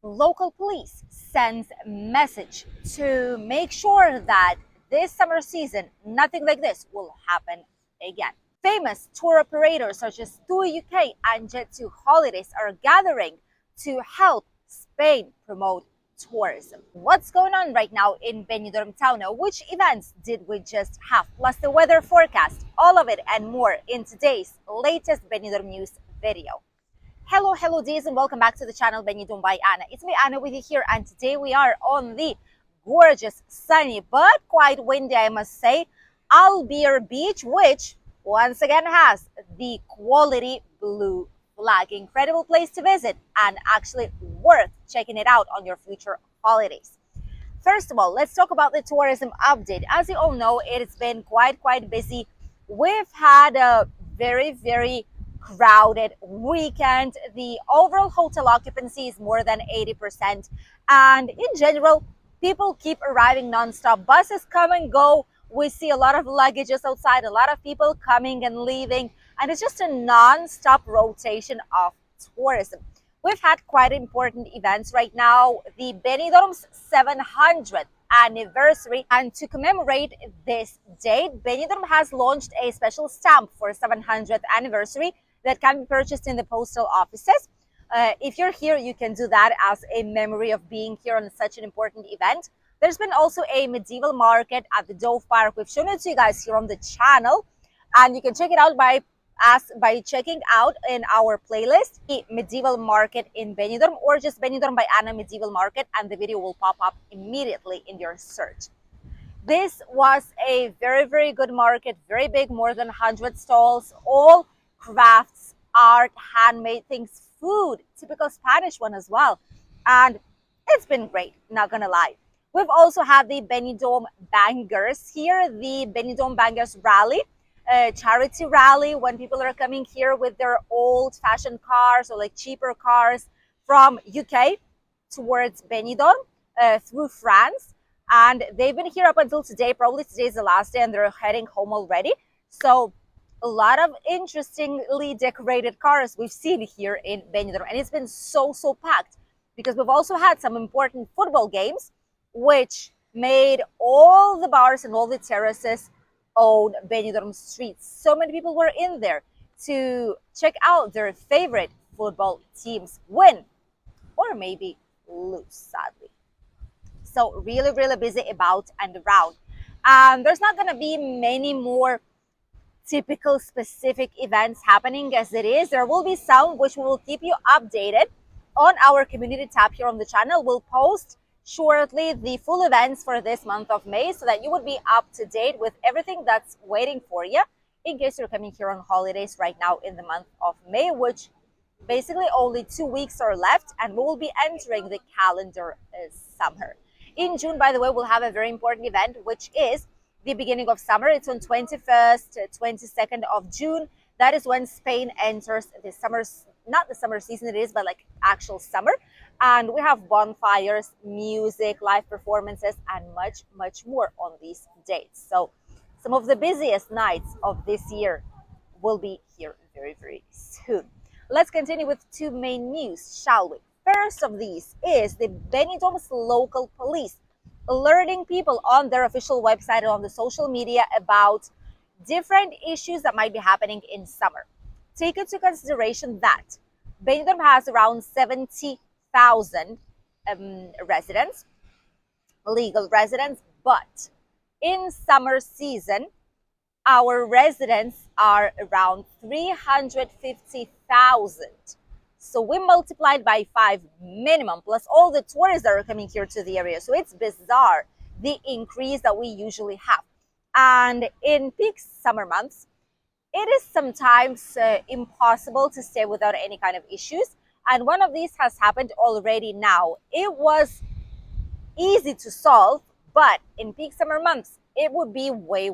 Local police sends a message to make sure that this summer season, nothing like this will happen again. Famous tour operators such as TUI UK and Jet2 Holidays are gathering to help Spain promote tourism. What's going on right now in Benidorm town? Which events did we just have? Plus the weather forecast, all of it and more in today's latest Benidorm news video. Hello Ds, and welcome back to the channel Benidorm by Anna. It's me Anna with you here, and today we are on the gorgeous, sunny but quite windy, I must say, Albir Beach, which once again has the quality blue flag. Incredible place to visit and actually worth checking it out on your future holidays. First of all, let's talk about the tourism update. As you all know, it's been quite busy. We've had a very crowded weekend. The overall hotel occupancy is more than 80%. And in general, people keep arriving nonstop. Buses come and go. We see a lot of luggages outside, a lot of people coming and leaving. And it's just a non-stop rotation of tourism. We've had quite important events right now. The Benidorm's 700th anniversary, and to commemorate this date, Benidorm has launched a special stamp for 700th anniversary that can be purchased in the postal offices. If you're here, you can do that as a memory of being here on such an important event. There's been also a medieval market at the Dove Park. We've shown it to you guys here on the channel, and you can check it out by checking out in our playlist the medieval market in Benidorm, or just Benidorm by Anna medieval market, and the video will pop up immediately in your search. This was a very good market, very big, more than 100 stalls, all crafts, art, handmade things, food, typical Spanish one as well. And it's been great, not gonna lie. We've also had the Benidorm Bangers here, the Benidorm Bangers Rally, charity rally, when people are coming here with their old-fashioned cars or like cheaper cars from UK towards Benidorm through France. And they've been here up until today. Probably today's the last day and they're heading home already. So a lot of interestingly decorated cars we've seen here in Benidorm, and it's been so packed because we've also had some important football games which made all the bars and all the terraces own Benidorm streets. So many people were in there to check out their favorite football teams win or maybe lose, sadly. So really busy about and around. There's not going to be many more typical specific events happening as it is. There will be some which we will keep you updated on our community tab here on the channel. We'll post shortly the full events for this month of May so that you would be up to date with everything that's waiting for you in case you're coming here on holidays right now in the month of May, which basically only 2 weeks are left, and we will be entering the calendar summer. In June, by the way, we'll have a very important event, which is the beginning of summer. It's on 21st, 22nd of June. That is when Spain enters the summer, not the summer season it is, but like actual summer. And we have bonfires, music, live performances, and much more on these dates. So some of the busiest nights of this year will be here very soon. Let's continue with two main news, shall we? First of these is the Benidorm's local police alerting people on their official website and on the social media about different issues that might be happening in summer. Take into consideration that Benidorm has around 70,000 residents, legal residents, but in summer season, our residents are around 350,000. So we multiplied by 5 minimum, plus all the tourists that are coming here to the area. So it's bizarre, the increase that we usually have. And in peak summer months, it is sometimes impossible to stay without any kind of issues. And one of these has happened already now. It was easy to solve, but in peak summer months, it would be way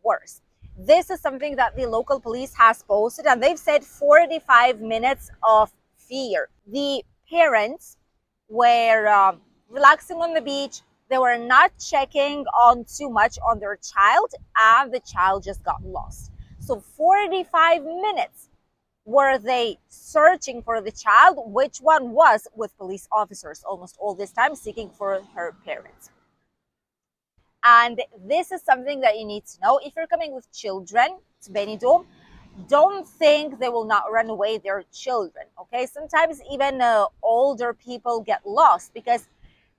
worse. This is something that the local police has posted, and they've said 45 minutes of fear. The parents were relaxing on the beach. They were not checking on too much on their child, and the child just got lost. So 45 minutes Were they searching for the child? Which one was with police officers almost all this time seeking for her parents? And this is something that you need to know. If you're coming with children to Benidorm, don't think they will not run away their children. Okay, sometimes even older people get lost because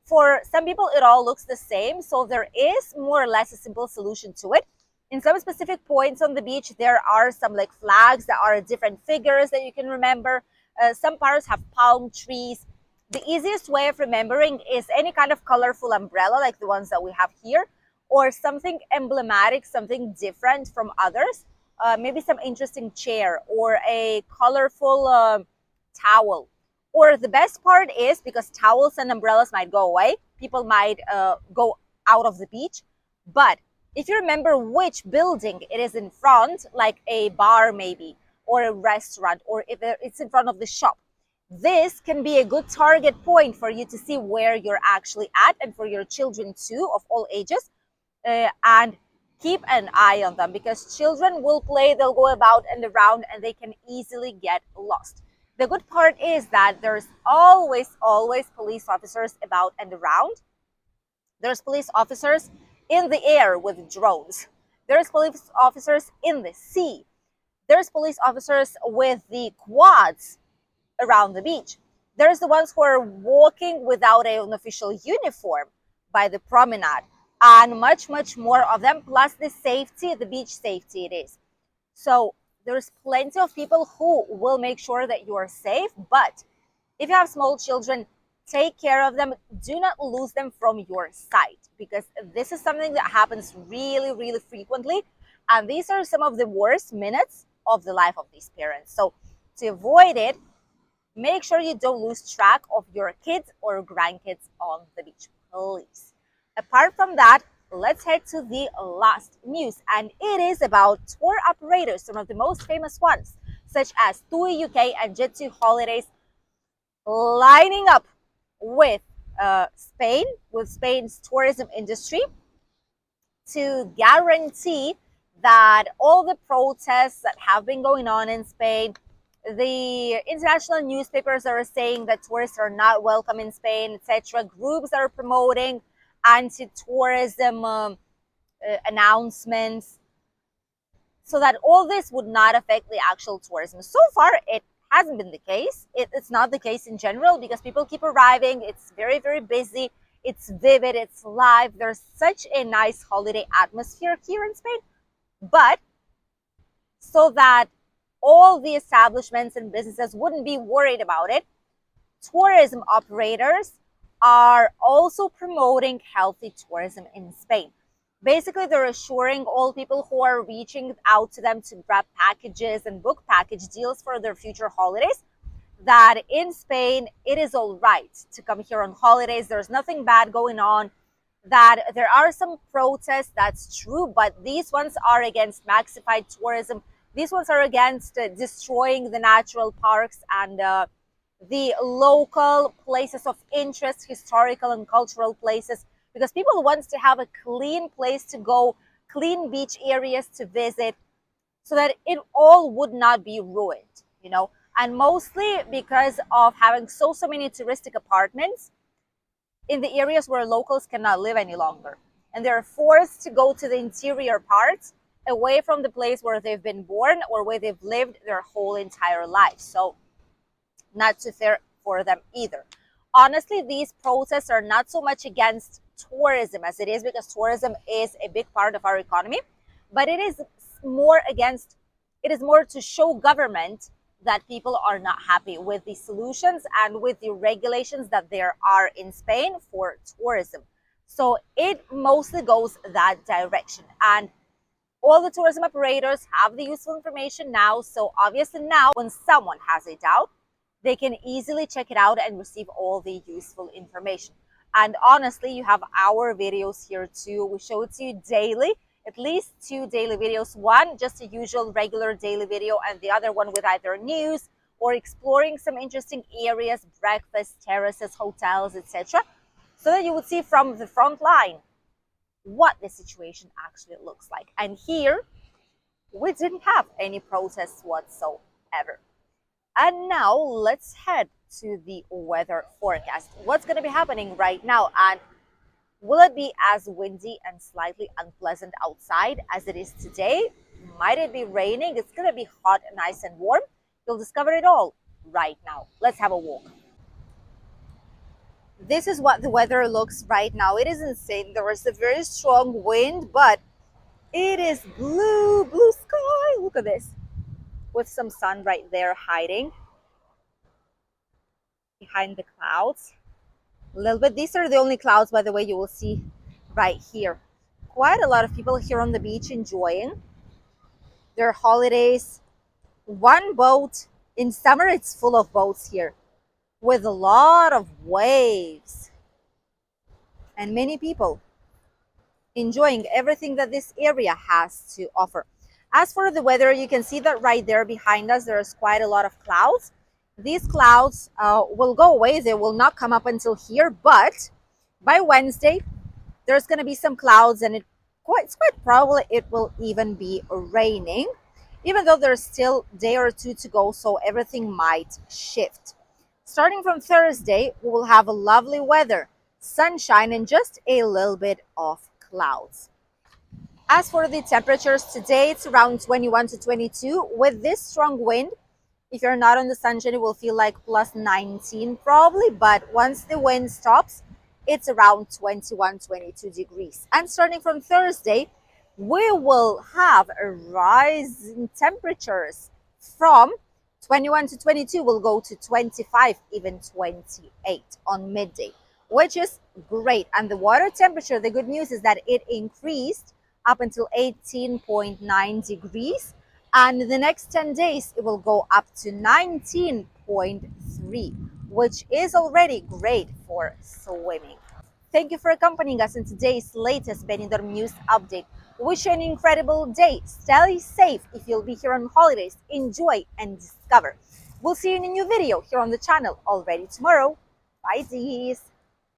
for some people it all looks the same, so there is more or less a simple solution to it. In some specific points on the beach there are some like flags that are different figures that you can remember. Some parts have palm trees. The easiest way of remembering is any kind of colorful umbrella like the ones that we have here, or something emblematic, something different from others. Maybe some interesting chair or a colorful towel. Or the best part is, because towels and umbrellas might go away, people might go out of the beach. But if you remember which building it is in front, like a bar maybe, or a restaurant, or if it's in front of the shop, this can be a good target point for you to see where you're actually at, and for your children too, of all ages. And keep an eye on them, because children will play, they'll go about and around, and they can easily get lost. The good part is that there's always police officers about and around. There's police officers in the air with drones. There's police officers in the sea. There's police officers with the quads around the beach. There's the ones who are walking without an official uniform by the promenade, and much more of them, plus the safety, the beach safety it is. So there's plenty of people who will make sure that you are safe. But if you have small children, take care of them. Do not lose them from your sight, because this is something that happens really frequently, and these are some of the worst minutes of the life of these parents. So to avoid it, make sure you don't lose track of your kids or grandkids on the beach, please. Apart from that, let's head to the last news, and it is about tour operators, some of the most famous ones, such as TUI UK and Jet2 Holidays, lining up with Spain, with Spain's tourism industry, to guarantee that all the protests that have been going on in Spain, the international newspapers are saying that tourists are not welcome in Spain, etc. Groups are promoting anti-tourism announcements, so that all this would not affect the actual tourism. So far, it hasn't been the case. It's not the case in general, because people keep arriving. It's very busy. It's vivid. It's live. There's such a nice holiday atmosphere here in Spain. But so that all the establishments and businesses wouldn't be worried about it, tourism operators are also promoting healthy tourism in Spain. Basically, they're assuring all people who are reaching out to them to grab packages and book package deals for their future holidays that in Spain, it is all right to come here on holidays. There's nothing bad going on. That there are some protests, that's true, but these ones are against maxified tourism. These ones are against destroying the natural parks and the local places of interest, historical and cultural places, because people want to have a clean place to go, clean beach areas to visit, so that it all would not be ruined, you know. And mostly because of having so many touristic apartments in the areas where locals cannot live any longer, and they're forced to go to the interior parts, away from the place where they've been born or where they've lived their whole entire life. So not too fair for them either. Honestly, these protests are not so much against tourism as it is, because tourism is a big part of our economy, but it is more to show government that people are not happy with the solutions and with the regulations that there are in Spain for tourism. So it mostly goes that direction. And all the tourism operators have the useful information now. So obviously now, when someone has a doubt, they can easily check it out and receive all the useful information. And honestly, you have our videos here too. We show it to you daily, at least 2 daily videos. One, just a usual regular daily video, and the other one with either news or exploring some interesting areas, breakfast, terraces, hotels, etc. So that you would see from the front line what the situation actually looks like. And here, we didn't have any protests whatsoever. And now let's head to the weather forecast. What's going to be happening right now? And will it be as windy and slightly unpleasant outside as it is today? Might it be raining? It's going to be hot, nice, and warm. You'll discover it all right now. Let's have a walk. This is what the weather looks right now. It is insane. There is a very strong wind, but it is blue sky. Look at this, with some sun right there hiding behind the clouds. A little bit. These are the only clouds, by the way, you will see right here. Quite a lot of people here on the beach enjoying their holidays. One boat. In summer, it's full of boats here with a lot of waves and many people enjoying everything that this area has to offer. As for the weather, you can see that right there behind us, there's quite a lot of clouds. These clouds will go away. They will not come up until here, but by Wednesday, there's going to be some clouds, and it's quite probable it will even be raining, even though there's still a day or two to go, so everything might shift. Starting from Thursday, we will have a lovely weather, sunshine, and just a little bit of clouds. As for the temperatures today, it's around 21 to 22. With this strong wind, if you're not on the sunshine, it will feel like plus 19 probably, but once the wind stops, it's around 21, 22 degrees. And starting from Thursday, we will have a rise in temperatures from 21 to 22, will go to 25, even 28 on midday, which is great. And the water temperature, the good news is that it increased up until 18.9 degrees. And in the next 10 days, it will go up to 19.3, which is already great for swimming. Thank you for accompanying us in today's latest Benidorm news update. Wish you an incredible day. Stay safe if you'll be here on holidays. Enjoy and discover. We'll see you in a new video here on the channel already tomorrow. Bye, Z's.